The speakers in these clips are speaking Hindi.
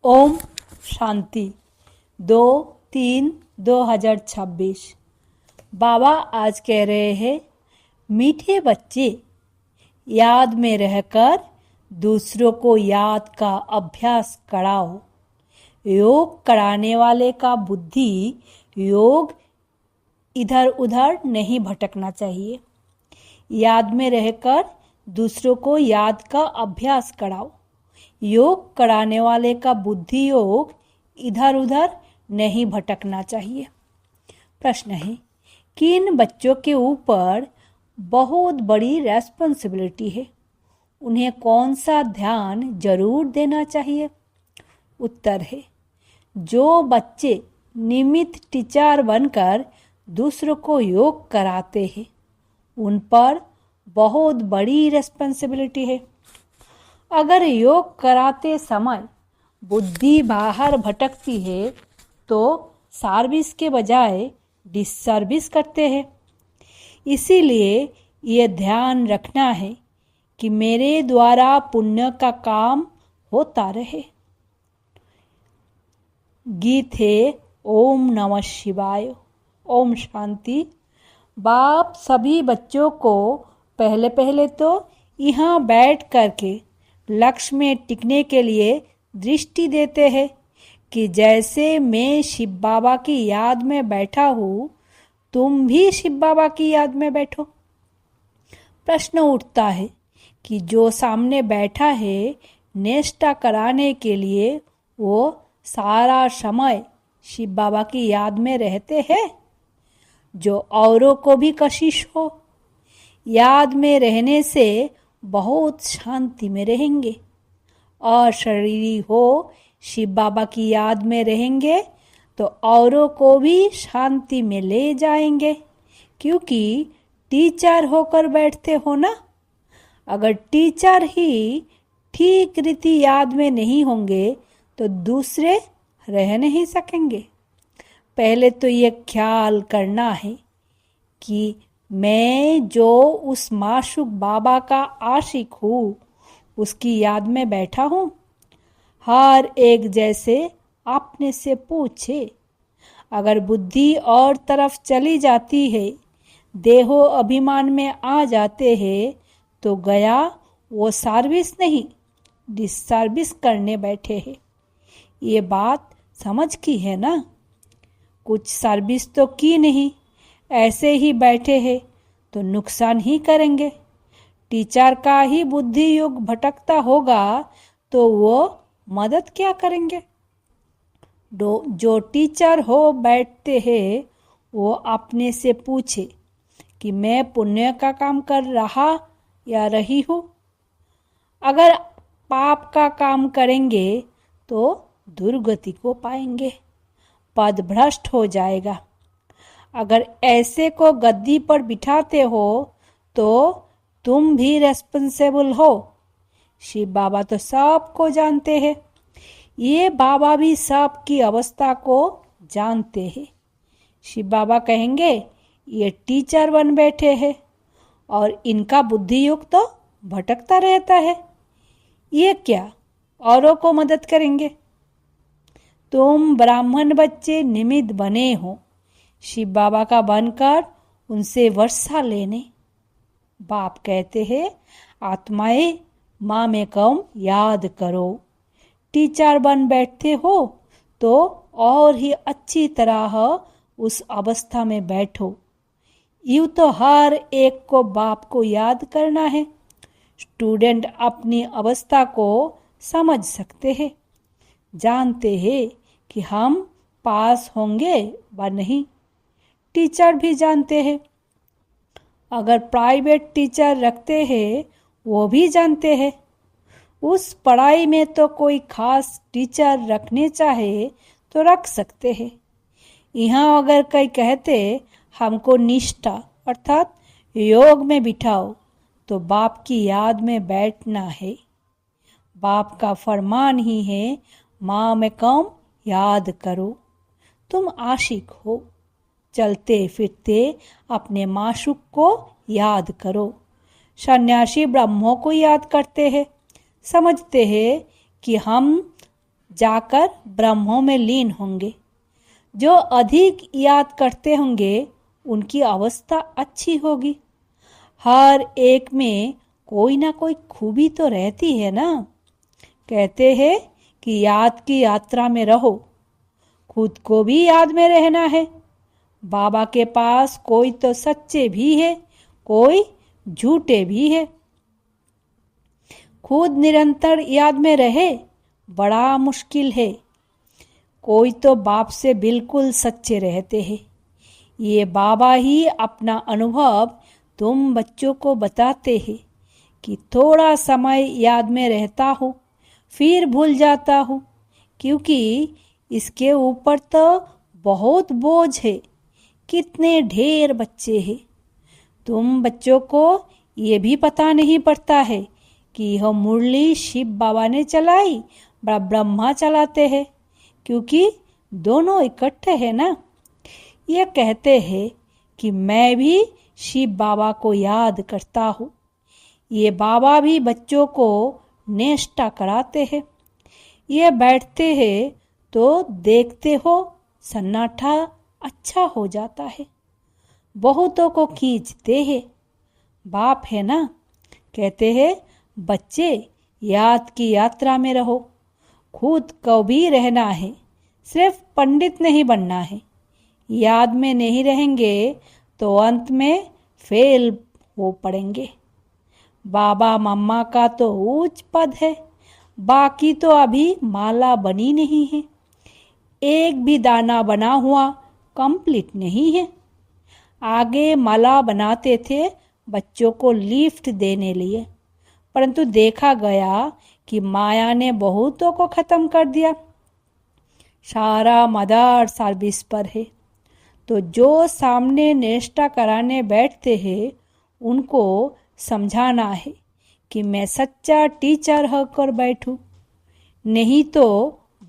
ओम शांति 2/3/2026। बाबा आज कह रहे हैं, मीठे बच्चे याद में रहकर दूसरों को याद का अभ्यास कराओ। योग कराने वाले का बुद्धि योग इधर उधर नहीं भटकना चाहिए। याद में रहकर दूसरों को याद का अभ्यास कराओ। योग कराने वाले का बुद्धि योग इधर उधर नहीं भटकना चाहिए। प्रश्न है, किन बच्चों के ऊपर बहुत बड़ी रेस्पॉन्सिबिलिटी है, उन्हें कौन सा ध्यान जरूर देना चाहिए? उत्तर है, जो बच्चे नियमित टीचर बनकर दूसरों को योग कराते हैं उन पर बहुत बड़ी रेस्पॉन्सिबिलिटी है। अगर योग कराते समय बुद्धि बाहर भटकती है तो सर्विस के बजाय डिससर्विस करते हैं। इसीलिए ये ध्यान रखना है कि मेरे द्वारा पुण्य का काम होता रहे। गीत है ओम नमः शिवाय। ओम शांति। बाप सभी बच्चों को पहले तो यहाँ बैठ करके लक्ष्य में टिकने के लिए दृष्टि देते हैं कि जैसे मैं शिव बाबा की याद में बैठा हूँ, तुम भी शिव बाबा की याद में बैठो। प्रश्न उठता है कि जो सामने बैठा है निष्ठा कराने के लिए, वो सारा समय शिव बाबा की याद में रहते हैं? जो औरों को भी कशिश हो। याद में रहने से बहुत शांति में रहेंगे। और शरीरी हो शिव बाबा की याद में रहेंगे तो औरों को भी शांति में ले जाएंगे, क्योंकि टीचर होकर बैठते हो ना। अगर टीचर ही ठीक रीति याद में नहीं होंगे तो दूसरे रह नहीं सकेंगे। पहले तो ये ख्याल करना है कि मैं जो उस माशूक बाबा का आशिक हूँ, उसकी याद में बैठा हूँ। हर एक जैसे अपने से पूछे। अगर बुद्धि और तरफ चली जाती है, देहो अभिमान में आ जाते हैं, तो गया वो सर्विस नहीं डिससर्विस करने बैठे हैं। ये बात समझ की है ना? कुछ सर्विस तो की नहीं, ऐसे ही बैठे हैं तो नुकसान ही करेंगे। टीचर का ही बुद्धि योग भटकता होगा तो वो मदद क्या करेंगे? जो टीचर हो बैठते हैं वो अपने से पूछे कि मैं पुण्य का काम कर रहा या रही हूँ। अगर पाप का काम करेंगे तो दुर्गति को पाएंगे, पद भ्रष्ट हो जाएगा। अगर ऐसे को गद्दी पर बिठाते हो तो तुम भी रेस्पॉन्सिबल हो। शिव बाबा तो सबको जानते हैं। ये बाबा भी सबकी अवस्था को जानते हैं। शिव बाबा कहेंगे, ये टीचर बन बैठे हैं और इनका बुद्धि युग तो भटकता रहता है, ये क्या औरों को मदद करेंगे? तुम ब्राह्मण बच्चे निमित्त बने हो शिव बाबा का बनकर उनसे वर्षा लेने। बाप कहते हैं, आत्माएं माँ में कम याद करो। टीचर बन बैठते हो तो और ही अच्छी तरह उस अवस्था में बैठो। यूँ तो हर एक को बाप को याद करना है। स्टूडेंट अपनी अवस्था को समझ सकते हैं, जानते हैं कि हम पास होंगे व नहीं। टीचर भी जानते हैं। अगर प्राइवेट टीचर रखते हैं वो भी जानते हैं। उस पढ़ाई में तो कोई खास टीचर रखने चाहे तो रख सकते हैं। यहाँ अगर कोई कहते हमको निष्ठा अर्थात योग में बिठाओ, तो बाप की याद में बैठना है। बाप का फरमान ही है, माँ में कम याद करो। तुम आशिक हो, चलते फिरते अपने माशूक को याद करो। सन्यासी ब्रह्मों को याद करते हैं, समझते हैं कि हम जाकर ब्रह्मों में लीन होंगे। जो अधिक याद करते होंगे उनकी अवस्था अच्छी होगी। हर एक में कोई ना कोई खूबी तो रहती है ना। कहते हैं कि याद की यात्रा में रहो, खुद को भी याद में रहना है। बाबा के पास कोई तो सच्चे भी है, कोई झूठे भी है। खुद निरंतर याद में रहे बड़ा मुश्किल है। कोई तो बाप से बिल्कुल सच्चे रहते हैं। ये बाबा ही अपना अनुभव तुम बच्चों को बताते हैं कि थोड़ा समय याद में रहता हूँ, फिर भूल जाता हूँ, क्योंकि इसके ऊपर तो बहुत बोझ है। कितने ढेर बच्चे हैं। तुम बच्चों को ये भी पता नहीं पड़ता है कि यह मुरली शिव बाबा ने चलाई, ब्रह्मा चलाते हैं, क्योंकि दोनों इकट्ठे हैं ना। ये कहते हैं कि मैं भी शिव बाबा को याद करता हूँ। ये बाबा भी बच्चों को नेष्टा कराते हैं। ये बैठते हैं तो देखते हो सन्नाटा अच्छा हो जाता है। बहुतों को खींचते हैं। बाप है ना, कहते हैं बच्चे याद की यात्रा में रहो, खुद को भी रहना है, सिर्फ पंडित नहीं बनना है। याद में नहीं रहेंगे तो अंत में फेल हो पड़ेंगे। बाबा मम्मा का तो उच्च पद है, बाकी तो अभी माला बनी नहीं है। एक भी दाना बना हुआ कंप्लीट नहीं है। आगे माला बनाते थे बच्चों को लिफ्ट देने लिए, परंतु देखा गया कि माया ने बहुतों को खत्म कर दिया। सारा मदार सर्विस पर है। तो जो सामने नेष्टा कराने बैठते हैं उनको समझाना है कि मैं सच्चा टीचर होकर बैठूं। नहीं तो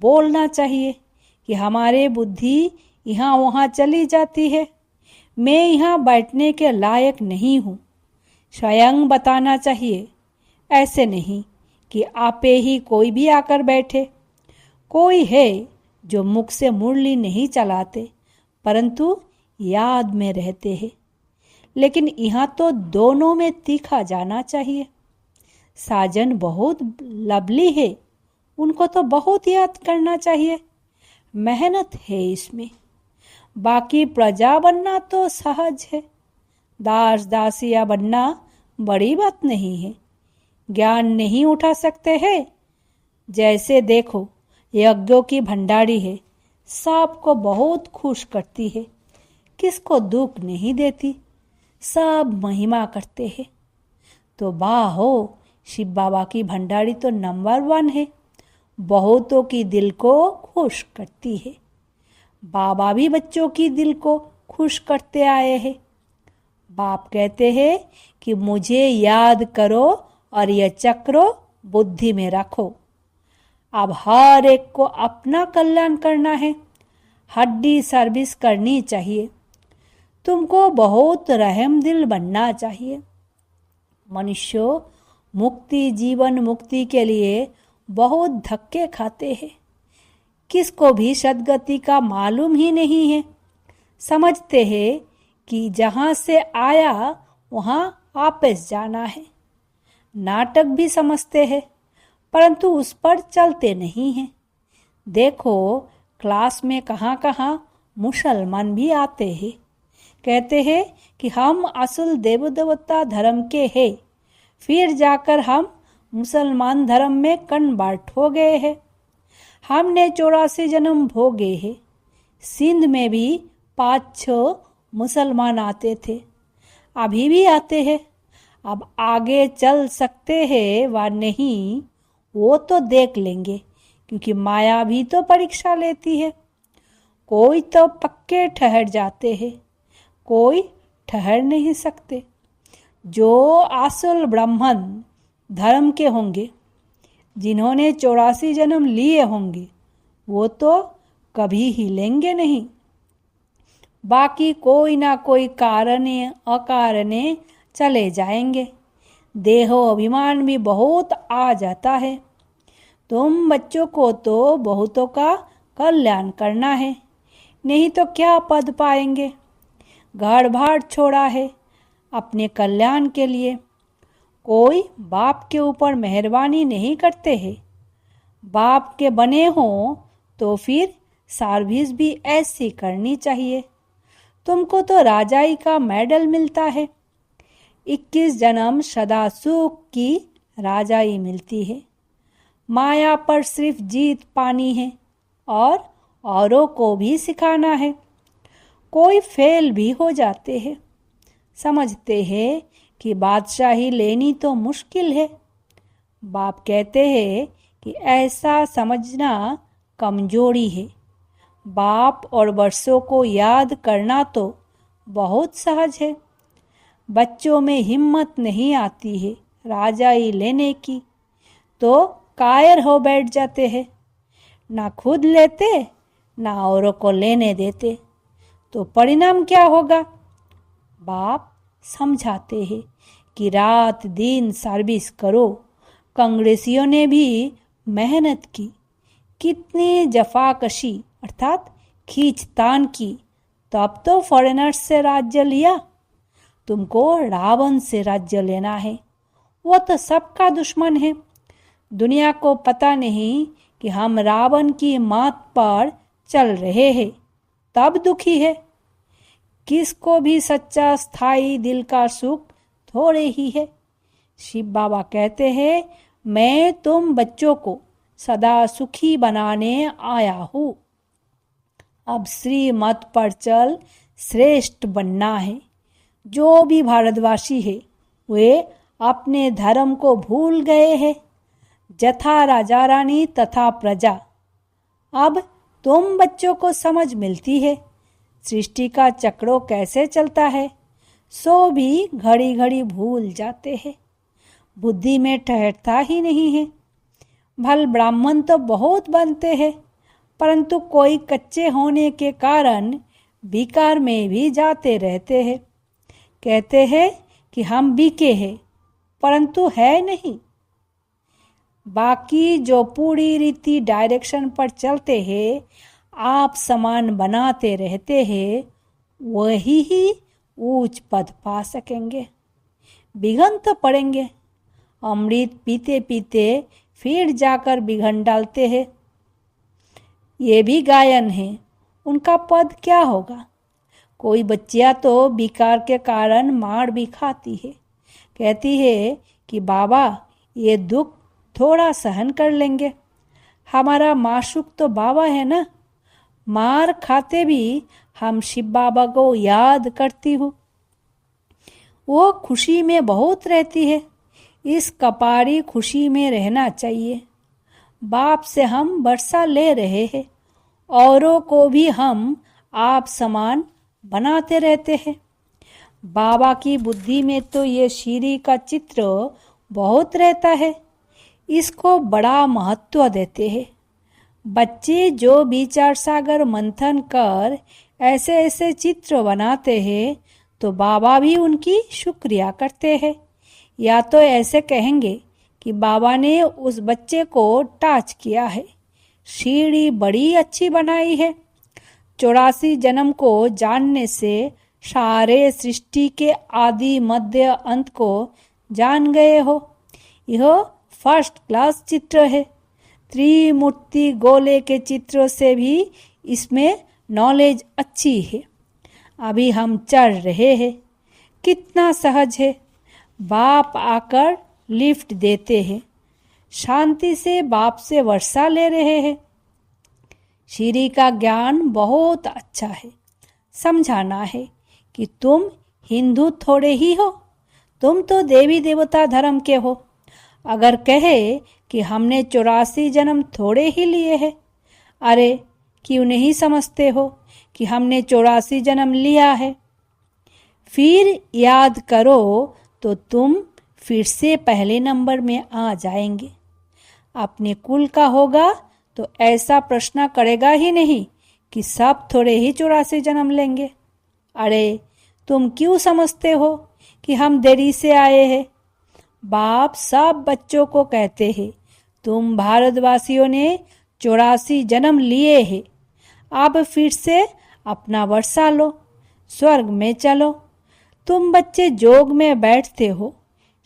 बोलना चाहिए कि हमारे बुद्धि यहाँ वहाँ चली जाती है, मैं यहाँ बैठने के लायक नहीं हूँ। स्वयं बताना चाहिए, ऐसे नहीं कि आपे ही कोई भी आकर बैठे। कोई है जो मुख से मुरली नहीं चलाते परंतु याद में रहते हैं। लेकिन यहाँ तो दोनों में तीखा जाना चाहिए। साजन बहुत लवली है, उनको तो बहुत याद करना चाहिए। मेहनत है इसमें। बाकी प्रजा बनना तो सहज है। दास दासिया बनना बड़ी बात नहीं है। ज्ञान नहीं उठा सकते हैं। जैसे देखो यज्ञों की भंडारी है, सबको बहुत खुश करती है, किसको दुख नहीं देती, सब महिमा करते हैं। तो वाह हो, शिव बाबा की भंडारी तो नंबर 1 है, बहुतों की दिल को खुश करती है। बाबा भी बच्चों की दिल को खुश करते आए हैं। बाप कहते हैं कि मुझे याद करो और यह चक्रो बुद्धि में रखो। अब हर एक को अपना कल्याण करना है, हड्डी सर्विस करनी चाहिए। तुमको बहुत रहम दिल बनना चाहिए। मनुष्य मुक्ति जीवन मुक्ति के लिए बहुत धक्के खाते हैं। किसको भी सद्गति का मालूम ही नहीं है। समझते हैं कि जहाँ से आया वहाँ वापस जाना है। नाटक भी समझते हैं परंतु उस पर चलते नहीं हैं। देखो क्लास में कहाँ कहाँ मुसलमान भी आते हैं, कहते हैं कि हम असल देव देवता धर्म के हैं, फिर जाकर हम मुसलमान धर्म में कन्वर्ट हो गए हैं। हमने 84 जन्म भोगे हैं। सिंध में भी 5-6 मुसलमान आते थे, अभी भी आते हैं। अब आगे चल सकते हैं व नहीं वो तो देख लेंगे, क्योंकि माया भी तो परीक्षा लेती है। कोई तो पक्के ठहर जाते हैं, कोई ठहर नहीं सकते। जो असल ब्राह्मण धर्म के होंगे, जिन्होंने 84 जन्म लिए होंगे, वो तो कभी हिलेंगे नहीं। बाकी कोई ना कोई कारणे अकारणे चले जाएंगे। देहो अभिमान भी बहुत आ जाता है। तुम बच्चों को तो बहुतों का कल्याण करना है, नहीं तो क्या पद पाएंगे। घर बार छोड़ा है अपने कल्याण के लिए। कोई बाप के ऊपर मेहरबानी नहीं करते हैं। बाप के बने हों तो फिर सर्विस भी ऐसी करनी चाहिए। तुमको तो राजाई का मेडल मिलता है। 21 जन्म सदा सुख की राजाई मिलती है। माया पर सिर्फ जीत पानी है और औरों को भी सिखाना है। कोई फेल भी हो जाते हैं, समझते हैं कि बादशाही लेनी तो मुश्किल है। बाप कहते हैं कि ऐसा समझना कमजोरी है। बाप और वर्षों को याद करना तो बहुत सहज है। बच्चों में हिम्मत नहीं आती है राजाई लेने की, तो कायर हो बैठ जाते हैं। ना खुद लेते ना औरों को लेने देते, तो परिणाम क्या होगा। बाप समझाते हैं कि रात दिन सर्विस करो। कांग्रेसियों ने भी मेहनत की, कितनी जफाकशी अर्थात खींचतान की, तब तो फॉरेनर्स से राज्य लिया। तुमको रावण से राज्य लेना है, वो तो सबका दुश्मन है। दुनिया को पता नहीं कि हम रावण की मात पर चल रहे हैं, तब दुखी है। किसको भी सच्चा स्थायी दिल का सुख थोड़े ही है। शिव बाबा कहते हैं, मैं तुम बच्चों को सदा सुखी बनाने आया हूँ। अब श्रीमत पर चल श्रेष्ठ बनना है। जो भी भारतवासी है वे अपने धर्म को भूल गए हैं। जथा राजा रानी तथा प्रजा। अब तुम बच्चों को समझ मिलती है सृष्टि का चक्रों कैसे चलता है, सो भी घड़ी घड़ी भूल जाते हैं। बुद्धि में ठहरता ही नहीं है। भल ब्राह्मण तो बहुत बनते हैं, परंतु कोई कच्चे होने के कारण विकार में भी जाते रहते हैं। कहते हैं कि हम बीके हैं, परंतु है नहीं। बाकी जो पूरी रीति डायरेक्शन पर चलते हैं, आप समान बनाते रहते हैं, वही ही ऊंच पद पा सकेंगे। बिघन तो पड़ेंगे। अमृत पीते पीते फिर जाकर बिघन डालते हैं। ये भी गायन है, उनका पद क्या होगा। कोई बच्चियां तो विकार के कारण मार भी खाती है। कहती है कि बाबा ये दुख थोड़ा सहन कर लेंगे, हमारा माशूक तो बाबा है ना। मार खाते भी हम शिव बाबा को याद करती हूँ। वो खुशी में बहुत रहती है। इस कपारी खुशी में रहना चाहिए। बाप से हम वर्षा ले रहे हैं, औरों को भी हम आप समान बनाते रहते हैं। बाबा की बुद्धि में तो ये शीरी का चित्र बहुत रहता है, इसको बड़ा महत्व देते हैं। बच्चे जो विचार सागर मंथन कर ऐसे ऐसे चित्र बनाते हैं, तो बाबा भी उनकी शुक्रिया करते हैं। या तो ऐसे कहेंगे कि बाबा ने उस बच्चे को टच किया है, सीढ़ी बड़ी अच्छी बनाई है। 84 जन्म को जानने से सारे सृष्टि के आदि मध्य अंत को जान गए हो। यह फर्स्ट क्लास चित्र है। त्रिमूर्ति गोले के चित्रों से भी इसमें नॉलेज अच्छी है। अभी हम चढ़ रहे हैं, कितना सहज है। बाप आकर लिफ्ट देते हैं, शांति से बाप से वर्षा ले रहे हैं। श्री का ज्ञान बहुत अच्छा है। समझाना है कि तुम हिंदू थोड़े ही हो, तुम तो देवी देवता धर्म के हो। अगर कहे कि हमने 84 जन्म थोड़े ही लिए हैं, अरे क्यों नहीं समझते हो कि हमने 84 जन्म लिया है। फिर याद करो तो तुम फिर से पहले नंबर में आ जाएंगे। अपने कुल का होगा तो ऐसा प्रश्न करेगा ही नहीं कि सब थोड़े ही 84 जन्म लेंगे। अरे तुम क्यों समझते हो कि हम देरी से आए हैं। बाप सब बच्चों को कहते हैं, तुम भारतवासियों ने 84 जन्म लिए हैं। अब फिर से अपना वर्षा लो, स्वर्ग में चलो। तुम बच्चे जोग में बैठते हो,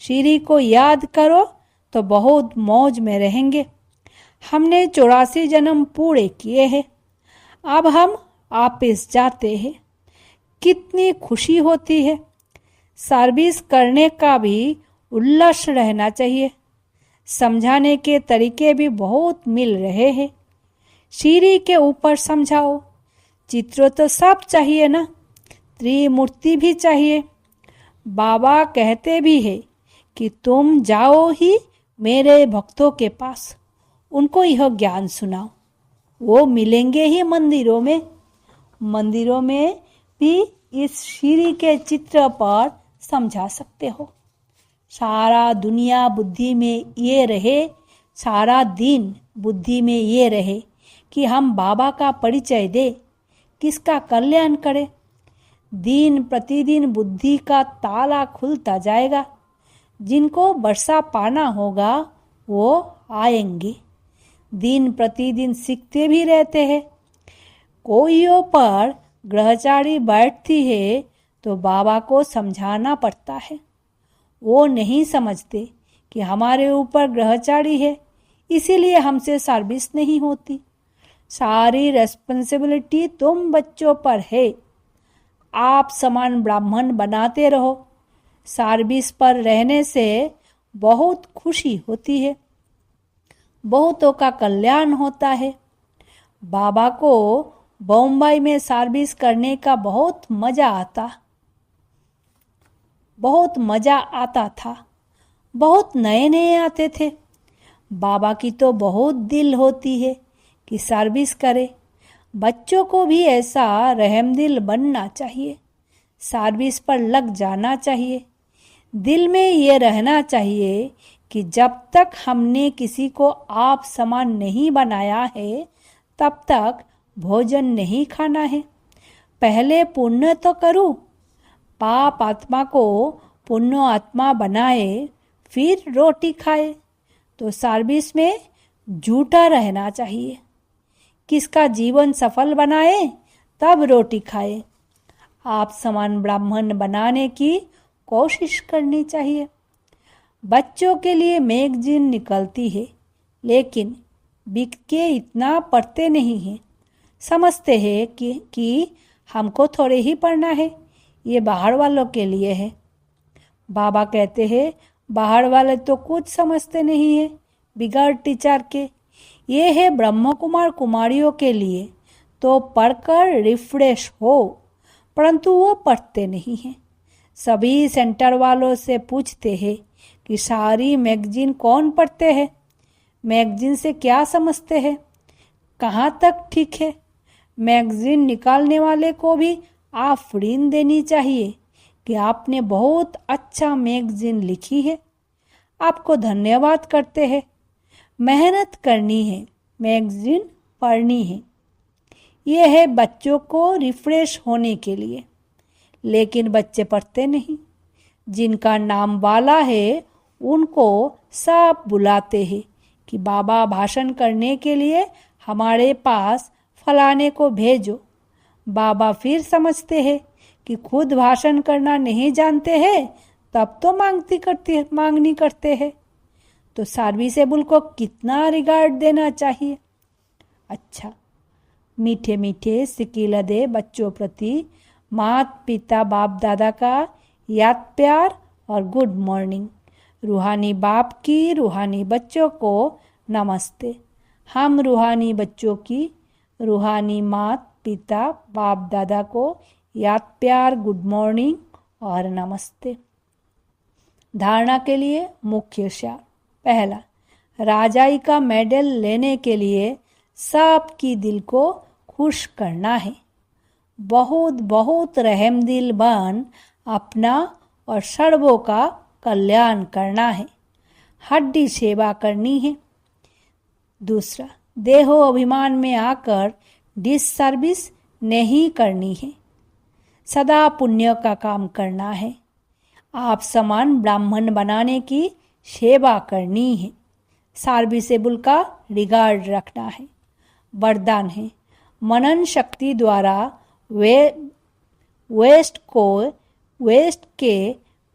श्री को याद करो तो बहुत मौज में रहेंगे। हमने 84 जन्म पूरे किए हैं, अब हम वापिस जाते हैं। कितनी खुशी होती है। सर्विस करने का भी उल्लास रहना चाहिए। समझाने के तरीके भी बहुत मिल रहे हैं। श्री के ऊपर समझाओ। चित्र तो सब चाहिए ना, त्रिमूर्ति भी चाहिए। बाबा कहते भी है कि तुम जाओ ही मेरे भक्तों के पास, उनको यह ज्ञान सुनाओ। वो मिलेंगे ही मंदिरों में। मंदिरों में भी इस श्री के चित्र पर समझा सकते हो। सारा दुनिया बुद्धि में ये रहे, सारा दिन बुद्धि में ये रहे कि हम बाबा का परिचय दे, किसका कल्याण करें। दिन प्रतिदिन बुद्धि का ताला खुलता जाएगा। जिनको वर्षा पाना होगा वो आएंगे। दिन प्रतिदिन सीखते भी रहते हैं। कोइयों पर ग्रहचारी बैठती है तो बाबा को समझाना पड़ता है। वो नहीं समझते कि हमारे ऊपर ग्रहचारी है, इसीलिए हमसे सर्विस नहीं होती। सारी रेस्पॉन्सिबिलिटी तुम बच्चों पर है। आप समान ब्राह्मण बनाते रहो। सर्विस पर रहने से बहुत खुशी होती है, बहुतों का कल्याण होता है। बाबा को बम्बई में सर्विस करने का बहुत मजा आता था। बहुत नए नए आते थे। बाबा की तो बहुत दिल होती है कि सर्विस करे। बच्चों को भी ऐसा रहमदिल बनना चाहिए। सर्विस पर लग जाना चाहिए। दिल में ये रहना चाहिए कि जब तक हमने किसी को आप समान नहीं बनाया है, तब तक भोजन नहीं खाना है। पहले पुण्य तो करूं। पाप आत्मा को पुण्य आत्मा बनाए, फिर रोटी खाए। तो सर्विस में झूठा रहना चाहिए। किसका जीवन सफल बनाए, तब रोटी खाए। आप समान ब्राह्मण बनाने की कोशिश करनी चाहिए। बच्चों के लिए मैगजीन निकलती है, लेकिन बिक के इतना पढ़ते नहीं हैं। समझते हैं कि हमको थोड़े ही पढ़ना है, ये बाहर वालों के लिए है। बाबा कहते हैं बाहर वाले तो कुछ समझते नहीं है, बिगड़ टीचर के। ये है ब्रह्म कुमार कुमारियों के लिए, तो पढ़कर रिफ्रेश हो, परंतु वो पढ़ते नहीं हैं। सभी सेंटर वालों से पूछते हैं कि सारी मैगजीन कौन पढ़ते हैं, मैगजीन से क्या समझते हैं, कहाँ तक ठीक है। मैगजीन निकालने वाले को भी आफरीन देनी चाहिए कि आपने बहुत अच्छा मैगजीन लिखी है, आपको धन्यवाद करते हैं। मेहनत करनी है, मैगजीन पढ़नी है। यह है बच्चों को रिफ्रेश होने के लिए, लेकिन बच्चे पढ़ते नहीं। जिनका नाम वाला है उनको सब बुलाते हैं कि बाबा भाषण करने के लिए हमारे पास फलाने को भेजो। बाबा फिर समझते हैं कि खुद भाषण करना नहीं जानते हैं, तब तो मांगनी करते हैं। तो सर्विसेबल को कितना रिगार्ड देना चाहिए। अच्छा, मीठे मीठे सिकीलदे बच्चों प्रति माता पिता बाप दादा का याद प्यार और गुड मॉर्निंग। रूहानी बाप की रूहानी बच्चों को नमस्ते। हम रूहानी बच्चों की रूहानी माता पिता बाप दादा को याद प्यार, गुड मॉर्निंग और नमस्ते। धारणा के लिए मुख्य सार। पहला, राजाई का मेडल लेने के लिए सबकी दिल को खुश करना है। बहुत बहुत रहमदिल बन अपना और सर्वों का कल्याण करना है। हड्डी सेवा करनी है। दूसरा, देहो अभिमान में आकर डिससर्विस नहीं करनी है। सदा पुण्य का काम करना है। आप समान ब्राह्मण बनाने की सेवा करनी है। सर्विसेबल का रिगार्ड रखना है। वरदान है, मनन शक्ति द्वारा वेस्ट के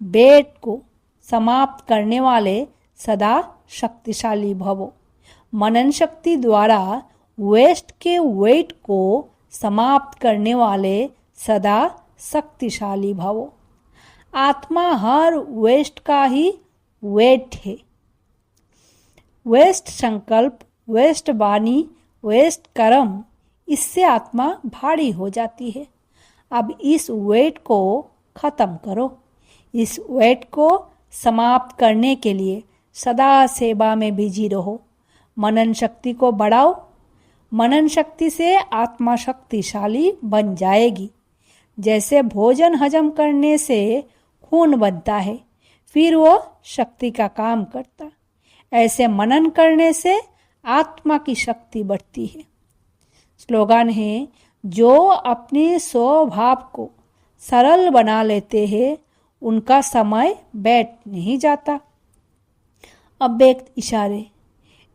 वेट को समाप्त करने वाले सदा शक्तिशाली भवो। मनन शक्ति द्वारा वेस्ट के वेट को समाप्त करने वाले सदा शक्तिशाली भवो। आत्मा हर वेस्ट का ही वेट है। वेस्ट संकल्प, वेस्ट वाणी, वेस्ट कर्म, इससे आत्मा भारी हो जाती है। अब इस वेट को खत्म करो। इस वेट को समाप्त करने के लिए सदा सेवा में बिजी रहो। मनन शक्ति को बढ़ाओ। मनन शक्ति से आत्मा शक्तिशाली बन जाएगी। जैसे भोजन हजम करने से खून बनता है, फिर वो शक्ति का काम करता, ऐसे मनन करने से आत्मा की शक्ति बढ़ती है। स्लोगन है, जो अपने स्वभाव को सरल बना लेते हैं उनका समय बैठ नहीं जाता। अब एक इशारे,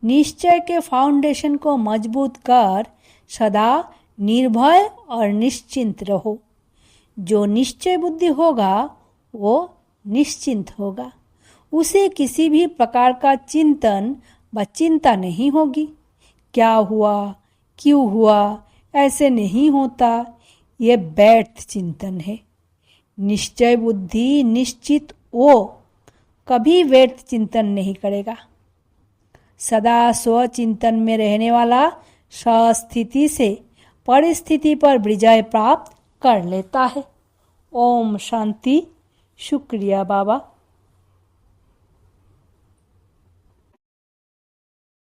निश्चय के फाउंडेशन को मजबूत कर सदा निर्भय और निश्चिंत रहो। जो निश्चय बुद्धि होगा वो निश्चिंत होगा। उसे किसी भी प्रकार का चिंतन व चिंता नहीं होगी। क्या हुआ, क्यों हुआ, ऐसे नहीं होता। ये व्यर्थ चिंतन है। निश्चय बुद्धि निश्चित वो कभी व्यर्थ चिंतन नहीं करेगा। सदा स्वचिंतन में रहने वाला स्वस्थिति से परिस्थिति पर विजय प्राप्त कर लेता है। ओम शांति। शुक्रिया बाबा।